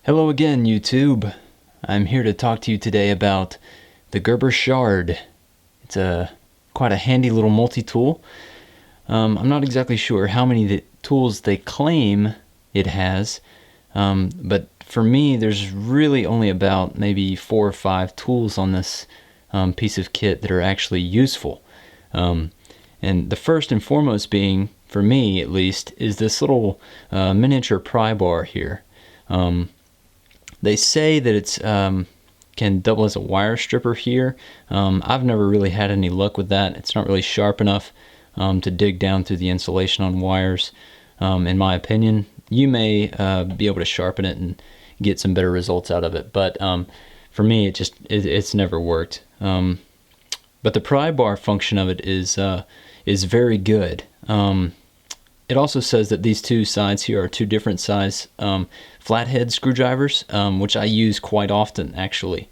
Hello again, YouTube. I'm here to talk to you today about the Gerber Shard. It's quite a handy little multi-tool. I'm not exactly sure how many tools they claim it has, but for me, there's really only about maybe 4 or 5 tools on this piece of kit that are actually useful. And the first and foremost being, for me at least, is this little miniature pry bar here. They say that it's can double as a wire stripper here. I've never really had any luck with that. It's not really sharp enough to dig down through the insulation on wires, in my opinion. You may be able to sharpen it and get some better results out of it, but for me it's never worked. But the pry bar function of it is very good. It also says that these two sides here are 2 different size flathead screwdrivers, which I use quite often actually.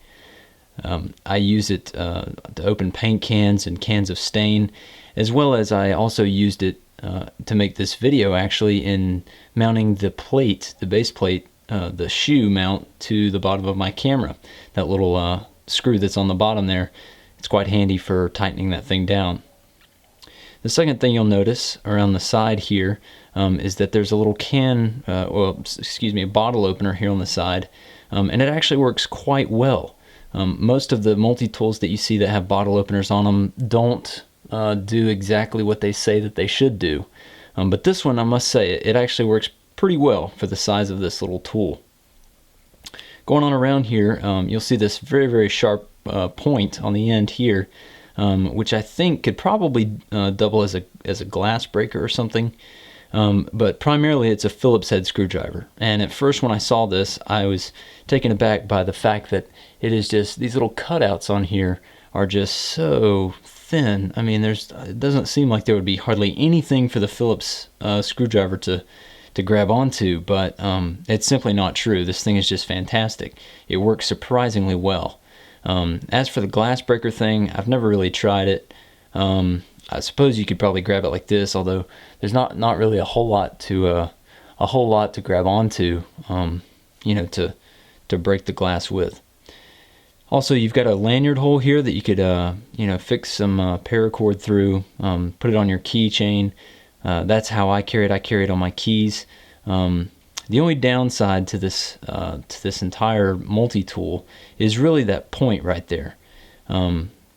I use it to open paint cans and cans of stain, as well as I also used it to make this video actually in mounting the plate, the base plate, the shoe mount to the bottom of my camera. That little screw that's on the bottom there, it's quite handy for tightening that thing down. The second thing you'll notice around the side here is that there's a little a bottle opener here on the side, and it actually works quite well. Most of the multi-tools that you see that have bottle openers on them don't do exactly what they say that they should do. But this one, I must say, it actually works pretty well for the size of this little tool. Going on around here, you'll see this very, very sharp point on the end here, which I think could probably double as a glass breaker or something, but primarily it's a Phillips head screwdriver. And at first when I saw this, I was taken aback by the fact that it is just, these little cutouts on here are just so thin. I mean, it doesn't seem like there would be hardly anything for the Phillips screwdriver to grab onto, but it's simply not true. This thing is just fantastic. It works surprisingly well. As for the glass breaker thing, I've never really tried it. I suppose you could probably grab it like this, although there's not really a whole lot to grab onto, to break the glass with. Also, you've got a lanyard hole here that you could fix some paracord through, put it on your keychain. That's how I carry it. I carry it on my keys. The only downside to this entire multi-tool is really that point right there.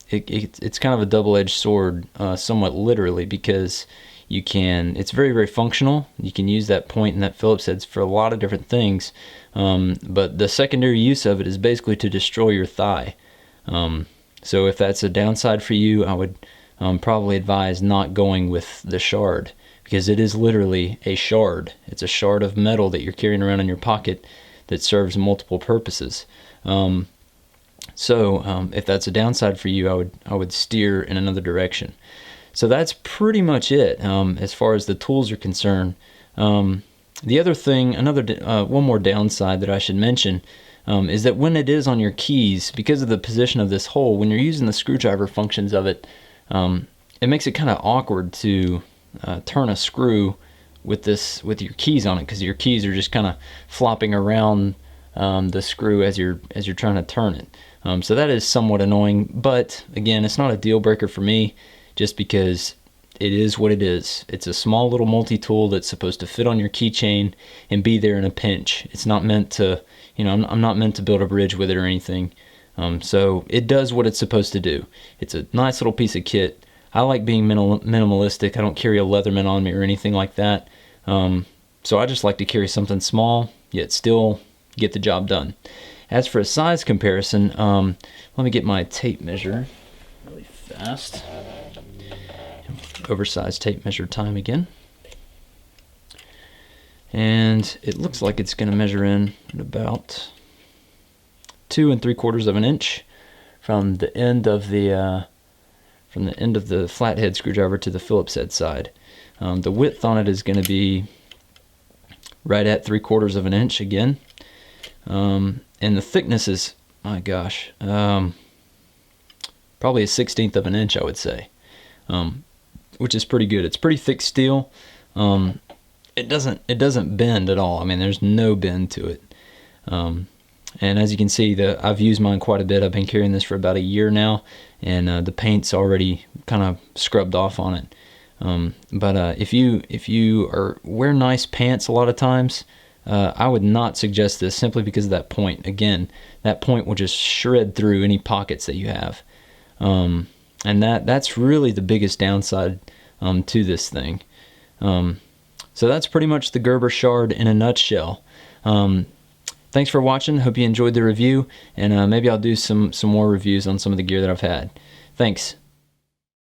It's kind of a double-edged sword, somewhat literally, because it's very, very functional. You can use that point and that Phillips heads for a lot of different things, but the secondary use of it is basically to destroy your thigh. So if that's a downside for you, I would probably advise not going with the Shard, because it is literally a shard. It's a shard of metal that you're carrying around in your pocket that serves multiple purposes. So if that's a downside for you, I would steer in another direction. So that's pretty much it as far as the tools are concerned. The other thing, one more downside that I should mention, is that when it is on your keys, because of the position of this hole, when you're using the screwdriver functions of it, it makes it kind of awkward to turn a screw with your keys on it, because your keys are just kind of flopping around the screw as you're trying to turn it. So that is somewhat annoying, but again, it's not a deal breaker for me, just because it is what it is. It's a small little multi-tool that's supposed to fit on your keychain and be there in a pinch. It's not meant to, I'm not meant to build a bridge with it or anything. So it does what it's supposed to do. It's a nice little piece of kit. I like being minimalistic. I don't carry a Leatherman on me or anything like that. So I just like to carry something small, yet still get the job done. As for a size comparison, let me get my tape measure really fast. Oversized tape measure time again. And it looks like it's going to measure in at about 2 3/4 of an inch from the end of the flathead screwdriver to the Phillips head side. The width on it is going to be right at 3/4 of an inch again, and the thickness is, my gosh, probably a 1/16 of an inch, I would say, which is pretty good. It's pretty thick steel. It doesn't bend at all. I mean, there's no bend to it. And as you can see, I've used mine quite a bit. I've been carrying this for about a year now, and the paint's already kind of scrubbed off on it. But if you wear nice pants a lot of times, I would not suggest this, simply because of that point. Again, that point will just shred through any pockets that you have, and that's really the biggest downside to this thing. So that's pretty much the Gerber Shard in a nutshell. Thanks for watching. Hope you enjoyed the review, and maybe I'll do some more reviews on some of the gear that I've had. Thanks.